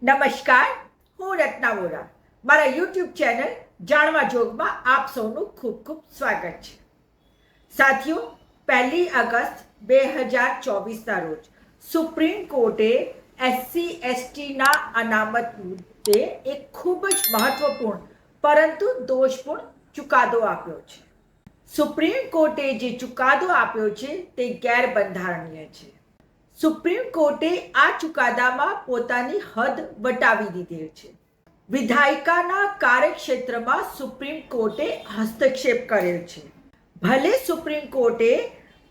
નમસ્કાર, હું રત્ના વોરા. મારા યુટ્યુબ ચેનલ જાણવા જોગમાં આપ સૌનું ખૂબ ખૂબ સ્વાગત છે. સાથીઓ, 1 ઓગસ્ટ 2024ના રોજ સુપ્રીમ કોર્ટે SC/STના અનામત મુદ્દે એક ખૂબ જ મહત્વપૂર્ણ પરંતુ દોષપૂર્ણ ચુકાદો આપ્યો છે. સુપ્રીમ કોર્ટે જે ચુકાદો આપ્યો છે તે ગેરબંધારણીય છે. સુપ્રીમ કોર્ટે આ ચુકાદામાં પોતાની હદ વટાવી દીધેલ છે. વિધાયિકાના કાર્યક્ષેત્રમાં સુપ્રીમ કોર્ટે હસ્તક્ષેપ કરેલ છે. ભલે સુપ્રીમ કોર્ટે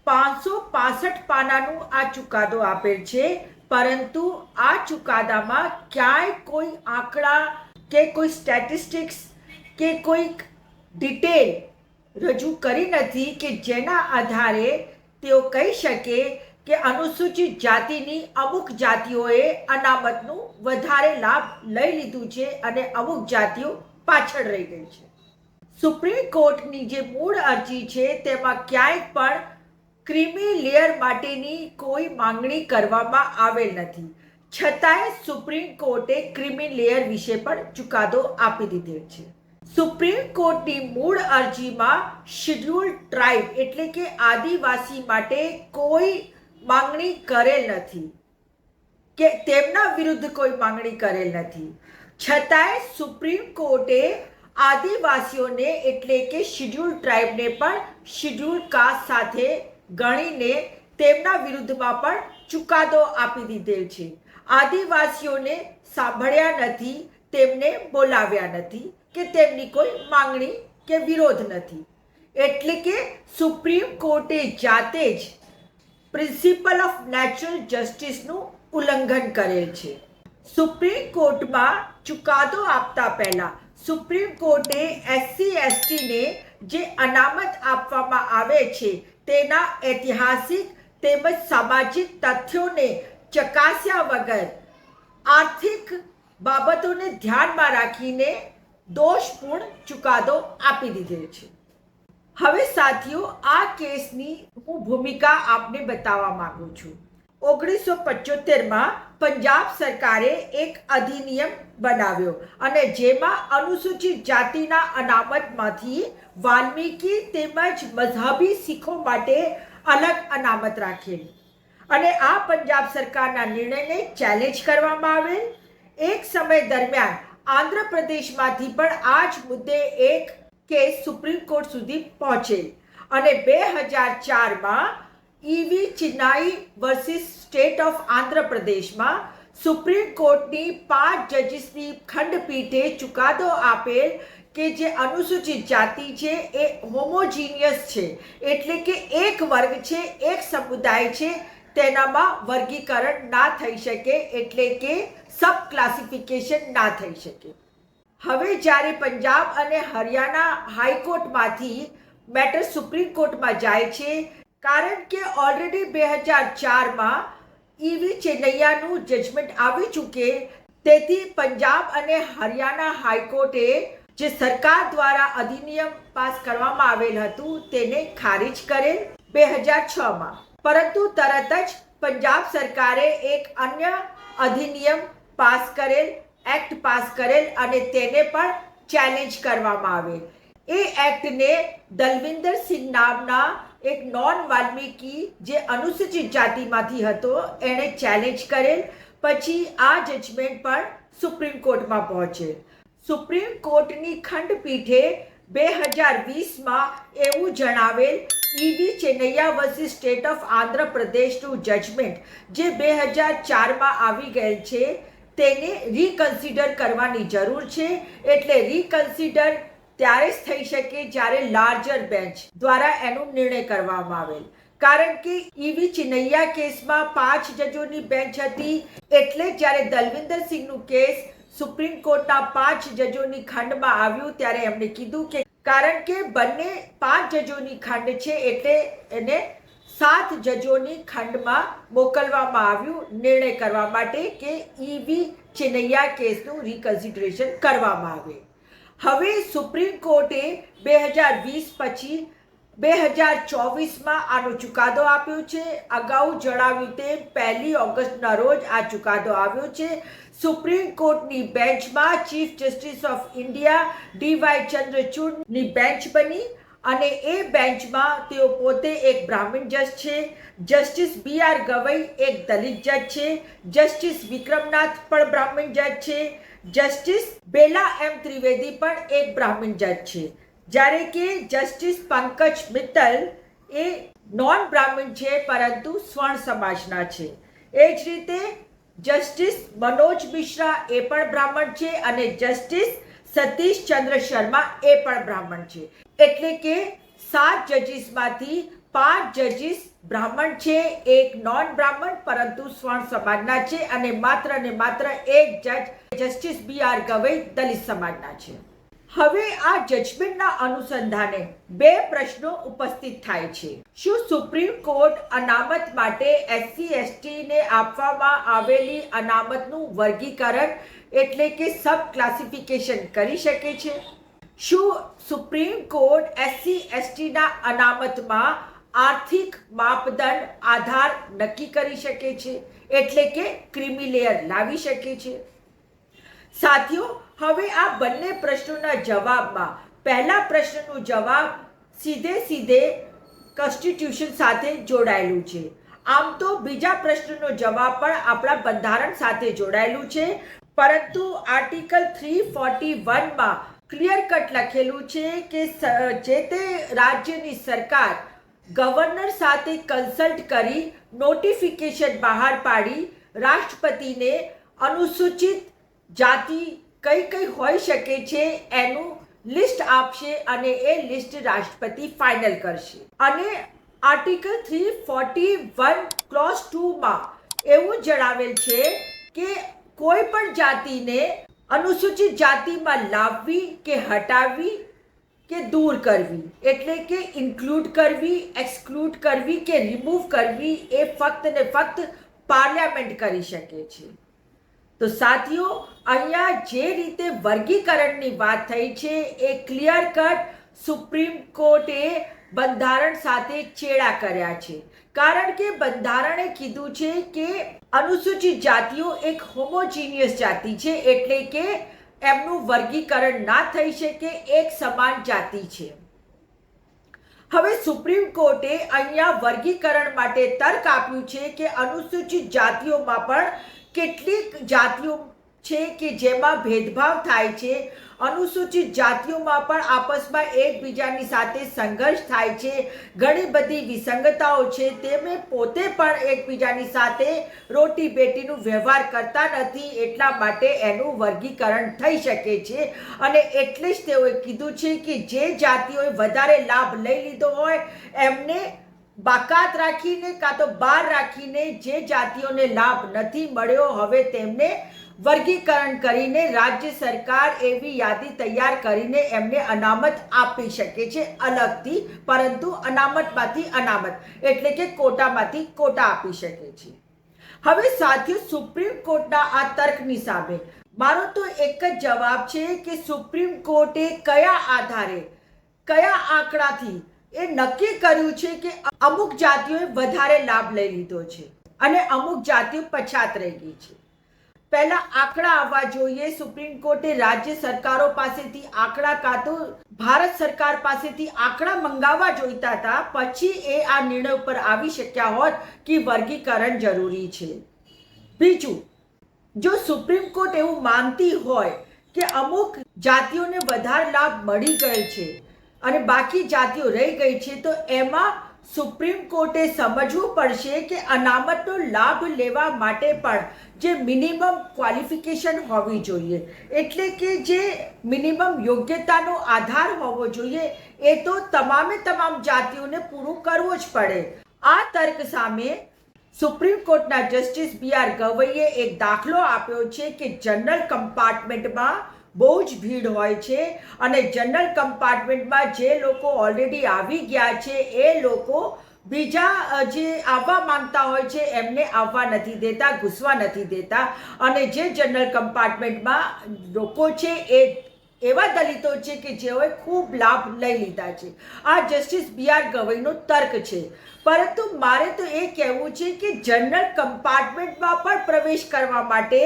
565 પાનાનું આ ચુકાદો આપેલ છે, પરંતુ આ ચુકાદામાં ક્યાંય કોઈ આંકડા કે કોઈ સ્ટેટિસ્ટિક્સ કે કોઈ ડિટેલ રજૂ કરી નથી કે જેના આધારે તેઓ કહી શકે કે અનુસૂચિત જાતિની અમુક જાતિઓએ અનામતનું વધારે લાભ લઈ લીધું છે અને અમુક જાતિઓ પાછળ રહી ગઈ છે. સુપ્રીમ કોર્ટની જે મૂળ અરજી છે તેમાં ક્યાંય પણ ક્રીમી લેયર માટેની કોઈ માંગણી કરવામાં આવેલ નથી. છતાંય સુપ્રીમ કોર્ટે ક્રીમી લેયર વિશે પણ ચુકાદો આપી દીધેલ છે. સુપ્રીમ કોર્ટની મૂળ અરજીમાં શેડ્યુલ્ડ ટ્રાઇબ એટલે કે આદિવાસી માટે કોઈ માંગણી કરેલ નથી કે તેમના વિરુદ્ધ કોઈ માંગણી કરેલ નથી. છતાંય સુપ્રીમ કોર્ટે આદિવાસીઓને એટલે કે શેડ્યુલ્ડ ટ્રાઇબને પણ શેડ્યુલ્ડ કાસ્ટ સાથે ગણીને તેમના વિરુદ્ધમાં પણ ચુકાદો આપી દીધેલ છે. આદિવાસીઓને સાંભળ્યા નથી, તેમને બોલાવ્યા નથી કે તેમની કોઈ માંગણી કે વિરોધ નથી. એટલે કે સુપ્રીમ કોર્ટે જાતે જ પ્રિન્સિપલ ઓફ નેચરલ જસ્ટિસનું ઉલ્લંઘન કરેલ છે. સુપ્રીમ કોર્ટમાં ચુકાદો આપતા પહેલા સુપ્રીમ કોર્ટે SC/STને જે અનામત આપવામાં આવે છે તેના ઐતિહાસિક તેમજ સામાજિક તથ્યોને ચકાસ્યા વગર આર્થિક બાબતોને ધ્યાનમાં રાખીને દોષપૂર્ણ ચુકાદો આપી દીધેલ છે. હવે સાથીઓ, આ કેસની હું ભૂમિકા આપને બતાવવા માંગુ છું. 1975માં પંજાબ સરકારે એક અધિનિયમ બનાવ્યો અને જેમાં અનુસૂચિત જાતિના અનામતમાંથી વાલ્મીકી તેમજ મઝહબી શીખો માટે અલગ અનામત રાખેલ અને આ પંજાબ સરકારના નિર્ણયને ચેલેન્જ કરવામાં આવેલ. એક સમય દરમિયાન આંધ્રપ્રદેશમાંથી પણ આ જ મુદ્દે એક કેસ સુપ્રીમ કોર્ટ સુધી પહોંચેલ અને 2004માં EV ચિન્નાઈ વર્સિસ સ્ટેટ ઓફ આંધ્રપ્રદેશમાં સુપ્રીમ કોર્ટની 5 જજીસની ખંડપીઠે ચુકાદો આપેલ કે જે અનુસૂચિત જાતિ છે એ હોમોજીનિયસ છે, એટલે કે એક વર્ગ છે, એક સમુદાય છે, તેનામાં વર્ગીકરણ ના થઈ શકે, એટલે કે સબ ક્લાસિફિકેશન ના થઈ શકે. હવે જ્યારે પંજાબ અને હરિયાણા હાઈકોર્ટમાંથી મેટર સુપ્રીમ કોર્ટમાં જાય છે, કારણ કે ઓલરેડી 2004માં EV ચેન્નૈયાનું જજમેન્ટ આવી ચૂકે, તેથી પંજાબ અને હરિયાણા હાઈકોર્ટે જે સરકાર દ્વારા અધિનિયમ પાસ કરવામાં આવેલ હતું તેને ખારીજ કરેલ 2006માં. પરંતુ તરત જ પંજાબ સરકારે એક અન્ય અધિનિયમ પાસ કરેલ, એક્ટ પાસ કરેલ અને તેને પણ ચેલેન્જ કરવામાં આવેલ. એ એક્ટને દલવિંદર સિંહ નામના એક નોન વાલ્મીકી જે અનુસૂચિત જાતિમાંથી હતો એણે ચેલેન્જ કરેલ. પછી આ જજમેન્ટ પણ સુપ્રીમ કોર્ટમાં પહોંચેલ. સુપ્રીમ કોર્ટની ખંડપીઠે 2020માં એવું જણાવેલ EV Chinnaiah versus state of આંધ્રપ્રદેશનું જજમેન્ટ જે 2004માં આવી ગયેલ છે તેને રીકન્સિડર કરવાની જરૂર છે. એટલે રીકન્સિડર ત્યારે જ થઈ શકે જ્યારે લાર્જર બેન્ચ દ્વારા એનો નિર્ણય કરવામાં આવેલ. કારણ કે EV ચિન્નૈયા કેસમાં 5 જજોની બેન્ચ હતી, એટલે જ્યારે દલવિંદર સિંહનું કેસ સુપ્રીમ કોર્ટના 5 જજોની ખંડમાં આવ્યું ત્યારે એમણે કીધું કે કારણ કે બંને 5 જજોની ખંડ છે એટલે એને 7 જજોની ખંડમાં મોકલવામાં આવ્યું નિર્ણય કરવા માટે કે EV ચેન્નૈયા કેસનું રીકન્સિડરેશન કરવામાં આવે. હવે સુપ્રીમ કોર્ટે 2020 પછી 2024માં આનો ચુકાદો આપ્યો છે. અગાઉ જણાવ્યું તેમ 1 ઓગસ્ટના રોજ આ ચુકાદો આવ્યો છે. સુપ્રીમ કોર્ટની બેન્ચમાં chief justice of India D Y ચંદ્રચૂડની બેન્ચ બની અને એ બેન્ચમાં તેઓ પોતે એક બ્રાહ્મણ જજ છે. જસ્ટિસ BR ગવઈ એક દલિત જજ છે. જસ્ટિસ વિક્રમનાથ પણ બ્રાહ્મણ જજ છે. જસ્ટિસ બેલા M ત્રિવેદી પણ એક બ્રાહ્મણ જજ છે, જ્યારે કે જસ્ટિસ પંકજ મિત્તલ એ નોન બ્રાહ્મણ છે પરંતુ સ્વર્ણ સમાજના છે. એ જ રીતે જસ્ટિસ મનોજ મિશ્રા એ પણ બ્રાહ્મણ છે અને જસ્ટિસ સતીશ ચંદ્ર શર્મા એ પણ બ્રાહ્મણ છે. એટલે કે 7 જજીસમાંથી 5 જજીસ બ્રાહ્મણ છે, એક નોન બ્રાહ્મણ પરંતુ સ્વર્ણ સમાજના છે અને માત્ર એક જજ જસ્ટિસ BR ગવઈ દલિત સમાજના છે. હવે આ જજમેન્ટના અનુસંધાને 2 પ્રશ્નો ઉપસ્થિત થાય છે. શું સુપ્રીમ કોર્ટ અનામત માટે SC/ST ને આપવામાં આવેલી અનામતનું વર્ગીકરણ એટલે કે સબ ક્લાસિફિકેશન કરી શકે છે? શું સુપ્રીમ કોર્ટ SC/ST ના અનામતમાં આર્થિક માપદંડ આધાર નક્કી કરી શકે છે એટલે કે ક્રીમી લેયર લાવી શકે છે? સાથીઓ, હવે આ બંને પ્રશ્નોના જવાબમાં પહેલા પ્રશ્નનો જવાબ સીધે કોન્સ્ટિટ્યુશન સાથે જોડાયેલું છે. આમ તો બીજા પ્રશ્નનો જવાબ પણ આપણા બંધારણ સાથે જોડાયેલું છે, પરંતુ આર્ટિકલ 341માં ક્લિયર કટ લખેલું છે કે જે તે રાજ્યની સરકાર ગવર્નર સાથે કન્સલ્ટ કરી નોટિફિકેશન બહાર પાડી રાષ્ટ્રપતિને અનુસૂચિત જાતિ કઈ હોઈ શકે છે એનું લિસ્ટ આપશે અને એ લિસ્ટ રાષ્ટ્રપતિ ફાઇનલ કરશે. અને આર્ટિકલ 341 ક્લોઝ 2માં એવું જણાવેલ છે કે કોઈ પણ જાતિને અનુસૂચિત જાતિમાં લાવવી કે હટાવવી કે દૂર કરવી એટલે કે ઇન્ક્લુડ કરવી, એક્સક્લુડ કરવી કે રિમૂવ કરવી એ ફક્ત ને ફક્ત પાર્લામેન્ટ કરી શકે છે. તો સાથીઓ, અહીંયા જે રીતે વર્ગીકરણની વાત થઈ છે એ ક્લિયર કટ સુપ્રીમ કોર્ટે બંધારણ સાથે ચેડા કર્યા છે. કારણ કે બંધારણે કીધું છે કે અનુસૂચિત જાતિઓ એક હોમોજીનિયસ જાતિ છે એટલે કે એમનું વર્ગીકરણ ના થઈ શકે, એક સમાન જાતિ છે. હવે સુપ્રીમ કોર્ટે અહીંયા વર્ગીકરણ માટે તર્ક આપ્યું છે કે અનુસૂચિત જાતિઓમાં પણ કેટલીક જાતિઓ છે કે જેમાં ભેદભાવ થાય છે. અનુસૂચિત જાતિઓમાં પણ આપસમાં એકબીજાની સાથે સંઘર્ષ થાય છે, ઘણી બધી વિસંગતાઓ છે. તેમે પોતે પણ એકબીજાની સાથે રોટી બેટીનું વ્યવહાર કરતા નથી, એટલા માટે એનું વર્ગીકરણ થઈ શકે છે. અને એટલે જ તેઓએ કીધું છે કે જે જાતિઓએ વધારે લાભ લઈ લીધો હોય એમને બાકાત રાખીને કાં તો બહાર રાખીને જે જાતિઓને લાભ નથી મળ્યો હવે તેમને વર્ગીકરણ કરીને રાજ્ય સરકાર એવી યાદી તૈયાર કરીને એમને અનામત આપી શકે છે અલગથી, પરંતુ અનામતમાંથી અનામત એટલે કે કોટામાંથી કોટા આપી શકે છે. હવે સાથીઓ, સુપ્રીમ કોર્ટના આ તર્કની સામે મારો તો એક જ જવાબ છે કે સુપ્રીમ કોર્ટે કયા આધારે, કયા આંકડાથી એ નક્કી કર્યું છે કે અમુક જાતિઓએ વધારે લાભ લઈ લીધો છે અને અમુક જાતિઓ પછાત રહી ગઈ છે. પહેલા આંકડા આવવા જોઈએ. સુપ્રીમ કોર્ટે રાજ્ય સરકારો પાસેથી આંકડા કાં તો ભારત સરકાર પાસેથી આંકડા મંગાવવા જોઈતા હતા, પછી એ આ નિર્ણય ઉપર આવી શક્યા હોત કે વર્ગીકરણ જરૂરી છે. બીજું, જો સુપ્રીમ કોર્ટ એવું માનતી હોય કે અમુક જાતિઓને વધારે લાભ મળી ગયેલ છે અને બાકી જાતિઓ રહી ગઈ છે, તો એમાં સુપ્રીમ કોર્ટે સમજવું પડશે કે અનામતનો લાભ લેવા માટે પણ જે મિનિમમ ક્વોલિફિકેશન હોવી જોઈએ એટલે કે જે મિનિમમ યોગ્યતાનો આધાર હોવો જોઈએ એ તો તમામે તમામ જાતિઓને પૂરું કરવું જ પડે. આ તર્ક સામે સુપ્રીમ કોર્ટના જસ્ટિસ BR ગવઈએ એક દાખલો આપ્યો છે કે જનરલ કમ્પાર્ટમેન્ટમાં બહુ જ ભીડ હોય છે અને જનરલ કમ્પાર્ટમેન્ટમાં જે લોકો ઓલરેડી આવી ગયા છે એ લોકો બીજા જે આવવા માંગતા હોય છે એમને આવવા નથી દેતા, ઘૂસવા નથી દેતા અને જે જનરલ કમ્પાર્ટમેન્ટમાં લોકો છે એ એવા દલિતો છે કે જેઓએ ખૂબ લાભ લઈ લીધા છે. આ જસ્ટિસ BR ગવઈનો તર્ક છે. પરંતુ મારે તો એ કહેવું છે કે જનરલ કમ્પાર્ટમેન્ટમાં પણ પ્રવેશ કરવા માટે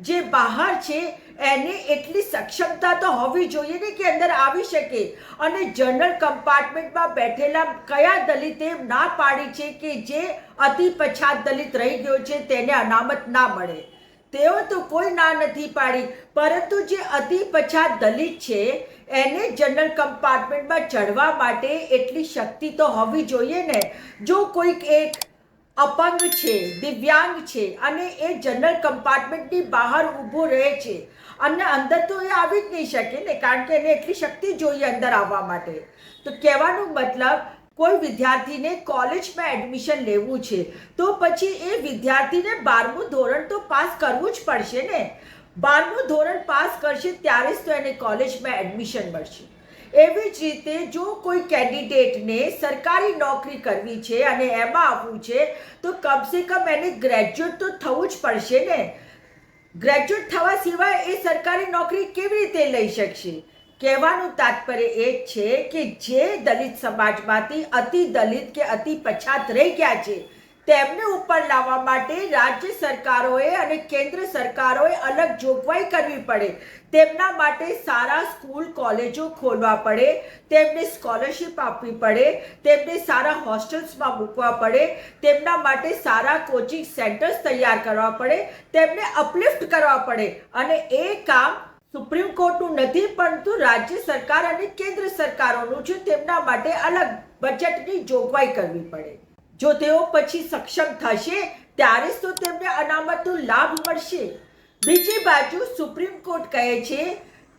જે બહાર છે એને એટલી સક્ષમતા તો હોવી જોઈએ ને કે અંદર આવી શકે. અને જનરલ કમ્પાર્ટમેન્ટમાં બેઠેલા કયા દલિતે ના પાડી છે કે જે અતિ પછાત દલિત રહી ગયો છે તેને અનામત ના મળે? તેઓ તો કોઈ ના નથી પાડી. પરંતુ જે અતિ પછાત દલિત છે એને જનરલ કમ્પાર્ટમેન્ટમાં ચડવા માટે એટલી શક્તિ તો હોવી જોઈએ ને. જો કોઈક એક અપંગ છે, દિવ્યાંગ છે અને એ જનરલ કમ્પાર્ટમેન્ટની બહાર ઊભો રહે છે અને અંદર તો એ આવી જ નહીં શકે ને, કારણ કે એને એટલી શક્તિ જોઈએ અંદર આવવા માટે. તો કહેવાનો મતલબ, કોઈ વિદ્યાર્થીને કોલેજમાં એડમિશન લેવું છે તો પછી એ વિદ્યાર્થીને 12મું ધોરણ તો પાસ કરવું જ પડશે ને. 12મું ધોરણ પાસ કરશે ત્યારે જ તો એને કોલેજમાં એડમિશન મળશે. એવી જ રીતે જો કોઈ કેન્ડિડેટને સરકારી નોકરી કરવી છે અને એમાં આવવું છે તો કમસે કમ એને ગ્રેજ્યુએટ તો થવું જ પડશે ને. ગ્રેજ્યુએટ થવા સિવાય એ સરકારી નોકરી કેવી રીતે લઈ શકશે? કહેવાનું તાત્પર્ય એ જ છે કે જે દલિત સમાજમાંથી અતિ દલિત કે અતિ પછાત રહી ગયા છે તેમને ઉપર લાવવા માટે રાજ્ય સરકારોએ અને કેન્દ્ર સરકારોએ અલગ જોગવાઈ કરવી પડે. તેમના માટે સારા સ્કૂલ કોલેજો ખોલવા પડે, તેમને સ્કોલરશિપ આપવી પડે, તેમને સારા હોસ્ટેલ્સમાં મૂકવા પડે, તેમના માટે સારા કોચિંગ સેન્ટર્સ તૈયાર કરવા પડે, તેમને અપલિફ્ટ કરવા પડે. અને એ કામ સુપ્રીમ કોર્ટનું નથી, પરંતુ રાજ્ય સરકાર અને કેન્દ્ર સરકારોનું છે. તેમના માટે અલગ બજેટની જોગવાઈ કરવી પડે. જો તેઓ પછી સક્ષમ થશે ત્યારે જ તો તેમને અનામતનો લાભ મળશે. બીજી બાજુ સુપ્રીમ કોર્ટ કહે છે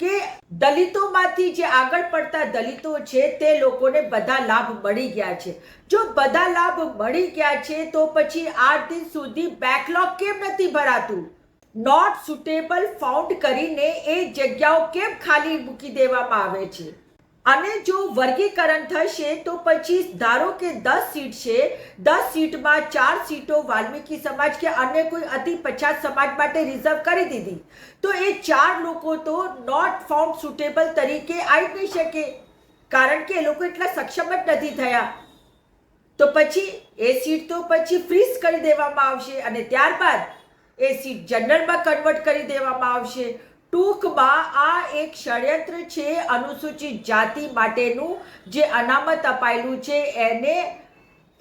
કે દલિતોમાંથી જે આગળ પડતા દલિતો છે તે લોકોને બધા લાભ મળી ગયા છે. જો બધા લાભ મળી ગયા છે તો પછી આજ દિન સુધી બેકલોગ કેમ નથી ભરાતું? નોટ સુટેબલ ફાઉન્ડ કરીને એ જગ્યાઓ કેમ ખાલી મૂકી દેવામાં આવે છે? અને જો વર્ગીકરણ થશે તો પછી ધારો કે 10 સીટ છે, 10 સીટમાં 4 સીટો વાલ્મીકી સમાજ કે અન્ય કોઈ અતિ પછાત સમાજ માટે રિઝર્વ કરી દીધી, તો એ 4 લોકો તો નોટ ફાઉન્ડ સુટેબલ તરીકે આવી નહીં શકે, કારણ કે એ લોકો એટલા સક્ષમ જ નથી થયા. તો પછી એ સીટ તો પછી ફ્રીઝ કરી દેવામાં આવશે અને ત્યારબાદ એ સીટ જનરલમાં કન્વર્ટ કરી દેવામાં આવશે. ટૂંકમાં આ એક ષડયંત્ર છે અનુસૂચિત જાતિ માટેનું. જે અનામત અપાયેલું છે એને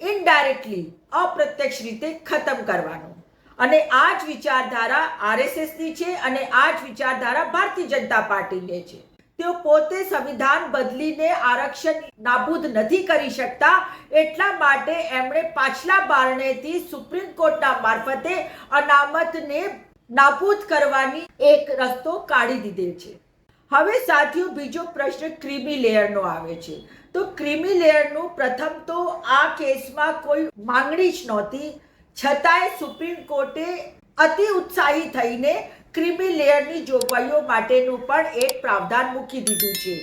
ઇનડાયરેક્ટલી, અપ્રત્યક્ષ રીતે ખતમ કરવાનું. અને આ જ વિચારધારા RSSની છે અને આ જ વિચારધારા ભારતીય જનતા પાર્ટીની છે. તેઓ પોતે સંવિધાન બદલીને આરક્ષણ નાબૂદ નથી કરી શકતા, એટલા માટે એમણે પાછલા બારણેથી સુપ્રીમ કોર્ટના મારફતે અનામતને નાબૂદ કરવાની એક રસ્તો કાઢી દીધેલ છે. હવે સાથીઓ, બીજો પ્રશ્ન ક્રીમી લેયરનો આવે છે. તો ક્રીમી લેયરનું પ્રથમ તો આ કેસમાં કોઈ માંગણી જ નહોતી, છતાંય સુપ્રીમ કોર્ટે અતિ ઉત્સાહી થઈને ક્રીમી લેયરની જોગવાઈઓ માટેનું પણ એક પ્રાવધાન મૂકી દીધું છે.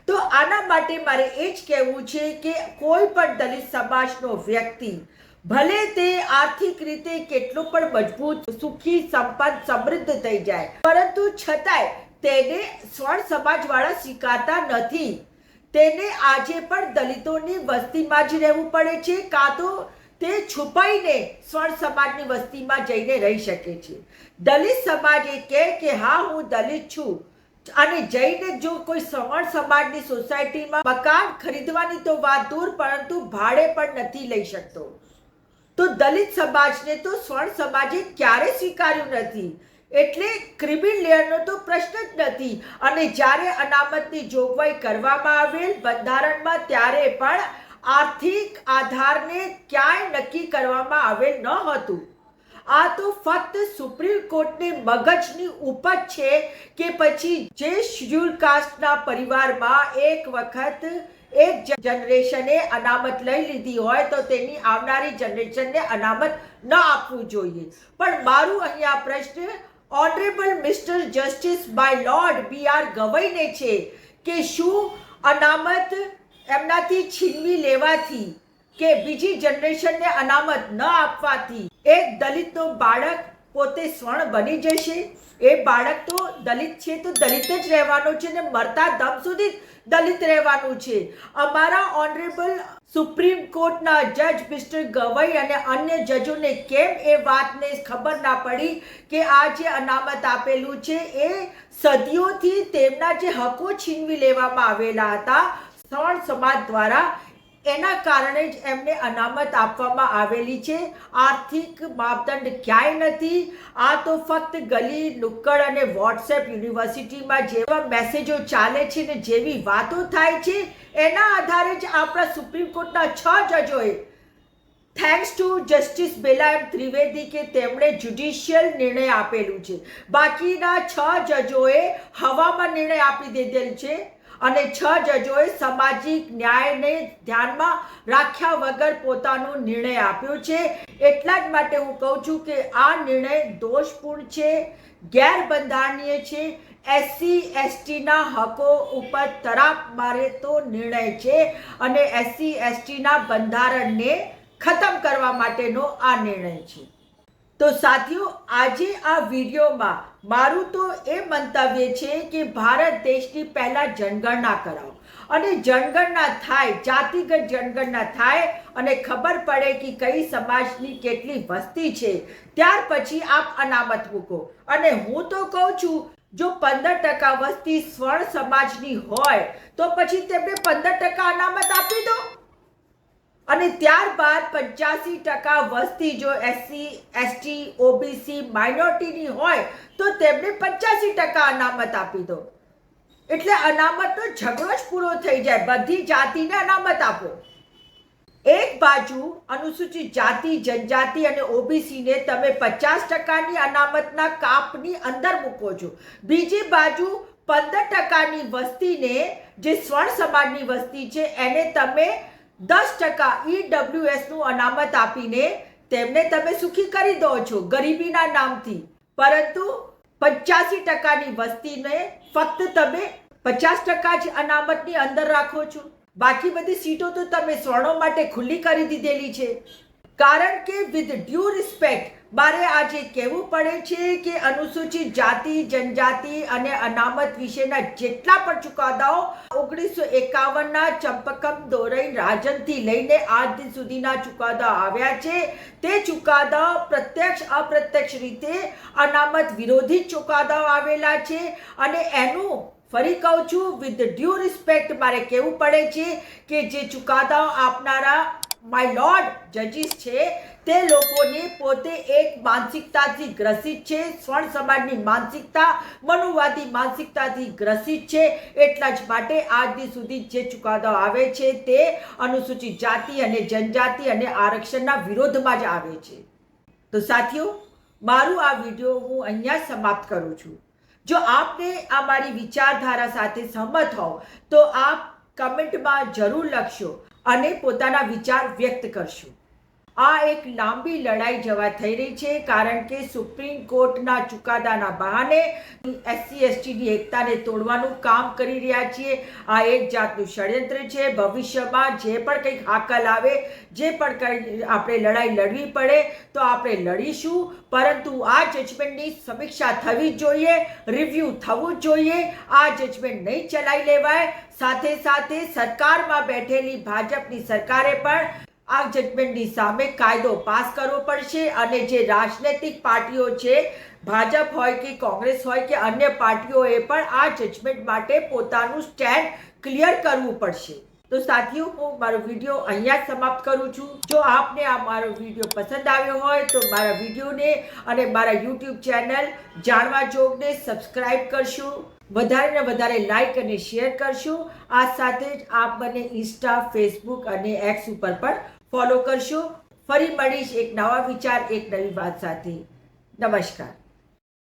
તો આના માટે મારે એ જ કહેવું છે કે કોઈ પણ દલિત સમાજનો વ્યક્તિ, ભલે તે આર્થિક રીતે કેટલો પણ મજબૂત, સુખી, સંપન્ન, સમૃદ્ધ થઈ જાય, પરંતુ છતાંય તેને સ્વર્ણ સમાજવાળા સ્વીકારતા નથી. તેને આજે પણ દલિતોની વસ્તીમાં જ રહેવું પડે છે, કાં તો તે છુપાઈને સ્વર્ણ સમાજની વસ્તીમાં જઈને રહી શકે છે. દલિત સમાજ એ કહે કે હા હું દલિત છું અને જઈને જો કોઈ સવર્ણ સમાજની સોસાયટીમાં મકાન ખરીદવાની તો વાત દૂર, પરંતુ ભાડે પણ નથી લઈ શકતો. તો દલિત સમાજને તો સ્વર્ણ સમાજે ક્યારે સ્વીકાર્યું નથી. એટલે ક્રીમી લેયરનો તો પ્રશ્ન જ નથી. અને જ્યારે અનામતની જોગવાઈ કરવામાં આવેલ બંધારણમાં ત્યારે પણ આર્થિક આધારને ક્યાંય નક્કી કરવામાં આવેલ ન હતું. આ તો ફક્ત સુપ્રીમ કોર્ટની મગજની ઉપજ છે કે પછી જે શેડ્યુલ કાસ્ટના પરિવારમાં એક વખત એક જનરેશને અનામત લઈ લીધી હોય તો તેની આવનારી જનરેશનને અનામત ન આપવું જોઈએ. પણ મારું અહીંયા પ્રશ્ન honourable mister justice by lord BR ગવઈને છે કે શું અનામત એમનાથી છીનવી લેવાથી કે બીજી જનરેશનને અનામત ન આપવાથી એક દલિતનો બાળક પોતે સ્વર્ણ બની જશે? એ બાળક તો દલિત છે તો દલિત જ રહેવાનું છે ને મરતા દમ સુધી દલિત રહેવાનું છે. અમારા ઓનરેબલ સુપ્રીમ કોર્ટના જજ મિસ્ટર ગવઈ અને અન્ય જજોને કેમ એ વાતને ખબર ના પડી કે આ જે અનામત આપેલું છે એ સદીઓથી તેમના જે હકો છીનવી લેવામાં આવેલા હતા સવર્ણ સમાજ દ્વારા, એના કારણે જ એમને અનામત આપવામાં આવેલી છે. આર્થિક માપદંડ ક્યાંય નથી. આ તો ફક્ત ગલી નુક્કડ અને વોટ્સએપ યુનિવર્સિટીમાં જેવા મેસેજો ચાલે છે ને જેવી વાતો થાય છે એના આધારે જ આપણા સુપ્રીમ કોર્ટના 6 જજોએ, થેન્ક્સ ટુ જસ્ટિસ બેલા ત્રિવેદી કે તેમણે જ્યુડિશિયલ નિર્ણય આપેલું છે. બાકીના 6 જજોએ હવામાં નિર્ણય આપી દીધેલ છે અને 6 જજોએ સામાજિક ન્યાયને ધ્યાનમાં રાખ્યા વગર પોતાનો નિર્ણય આપ્યો છે. એટલા જ માટે હું કહું છું કે આ નિર્ણય દોષપૂર્ણ છે, ગેરબંધારણીય છે, SC/STના હકો ઉપર તરાપ મારે તો નિર્ણય છે અને SC/STના બંધારણને ખતમ કરવા માટેનો આ નિર્ણય છે. તો સાથીઓ, આજે આ વિડીયોમાં મારું તો એ મંતવ્ય છે કે ભારત દેશની પહેલા જનગણના કરાવો અને જનગણના થાય, જાતિગત જનગણના થાય અને ખબર પડે કે કઈ સમાજની કેટલી વસ્તી છે, ત્યાર પછી આપ અનામત મૂકો. અને હું તો કહું છું જો 15% વસ્તી સ્વર્ણ સમાજની હોય તો પછી તેમને 15% અનામત આપી દો અને ત્યારબાદ 85% વસ્તી જો SC/ST OBC માઇનોરિટીની હોય તો તેમને 85% અનામત આપી દો. એટલે અનામતનો ઝઘડો જ પૂરો થઈ જાય. બધી જાતિને અનામત આપો. એક બાજુ અનુસૂચિત જાતિ, જનજાતિ અને ઓબીસીને તમે 50%ની અનામતના કાપની અંદર મૂકો છો. બીજી બાજુ 15%ની વસ્તીને, જે સ્વર્ણ સમાજની વસ્તી છે, એને તમે 10% EWSનું અનામત આપીને તેમને તમે સુખી કરી દો છો ગરીબીના નામથી. પરંતુ 85%ની વસ્તીને ફક્ત તમે 50% જ અનામતની અંદર રાખો છો. બાકી બધી સીટો તો તમે સ્વર્ણો માટે ખુલ્લી કરી દીધેલી છે. કારણ કે વિથ ડ્યુ રિસ્પેક્ટ મારે આજે કહેવું પડે છે કે અનુસૂચિત જાતિ, જનજાતિ અને અનામત વિશેના જેટલા પણ ચુકાદાઓ 1951ના ચંપકમ દોરઈ રાજનથી લઈને આજ દિન સુધીના ચુકાદા આવ્યા છે, તે ચુકાદાઓ પ્રત્યક્ષ અપ્રત્યક્ષ રીતે અનામત વિરોધી ચુકાદાઓ આવેલા છે. અને એનું ફરી કહું છું, વિથ ડ્યુ રિસ્પેક્ટ મારે કહેવું પડે છે કે જે ચુકાદાઓ આપનારા માય લોર્ડ જજીસ છે તે લોકોની પોતે એક માનસિકતાથી ગ્રસિત છે. સ્વર્ણ સમાજની માનસિકતા મનુવાદી માનસિકતાથી ગ્રસિત છે. એટલા જ માટે આજ દિન સુધી જે ચુકાદાઓ આવે છે તે અનુસૂચિત જાતિ અને જનજાતિ અને આરક્ષણના વિરોધમાં જ આવે છે. તો સાથીઓ, મારું આ વિડીયો હું અહીંયા સમાપ્ત કરું છું. જો આપને આ મારી વિચારધારા સાથે સહમત હોવ તો આપ કમેન્ટમાં જરૂર લખશો અને પોતાના વિચાર વ્યક્ત કરશો. આ એક લાંબી લડાઈ જવા થઈ રહી છે કારણ કે સુપ્રીમ કોર્ટના ચુકાદાના બહાને SC/STની એકતાને તોડવાનું કામ કરી રહ્યા છીએ. આ એક જાતનું ષડયંત્ર છે. ભવિષ્યમાં જે પણ કંઈક હાકલ આવે, જે પણ કંઈ આપણે લડાઈ લડવી પડે તો આપણે લડીશું. પરંતુ આ જજમેન્ટની સમીક્ષા થવી જ જોઈએ, રિવ્યૂ થવું જ જોઈએ. આ જજમેન્ટ નહીં ચલાવી લેવાય. સાથે સાથે સરકારમાં બેઠેલી ભાજપની સરકારે પણ આ જજમેન્ટની સામે કાયદો પાસ કરવો પડશે અને જે રાજનૈતિક પાર્ટીઓ છે, ભાજપ હોય કે કોંગ્રેસ હોય કે અન્ય પાર્ટીઓએ પણ આ જજમેન્ટ માટે પોતાનું સ્ટેન્ડ ક્લિયર કરવું પડશે. તો સાથીઓ, હું મારો વિડીયો અહીંયા સમાપ્ત કરું છું. જો આપને આ મારો વિડીયો પસંદ આવ્યો હોય તો મારા વિડીયોને અને મારા YouTube ચેનલ જાણવા જોગને સબસ્ક્રાઇબ કરશો, વધારે ને વધારે લાઈક અને શેર કરશો. આ સાથે જ આપ મને ઇન્સ્ટા, ફેસબુક અને એક્સ ઉપર પણ ફોલો કરશો. ફરી મળીશ એક નવા વિચાર, એક નવી વાત સાથે. નમસ્કાર.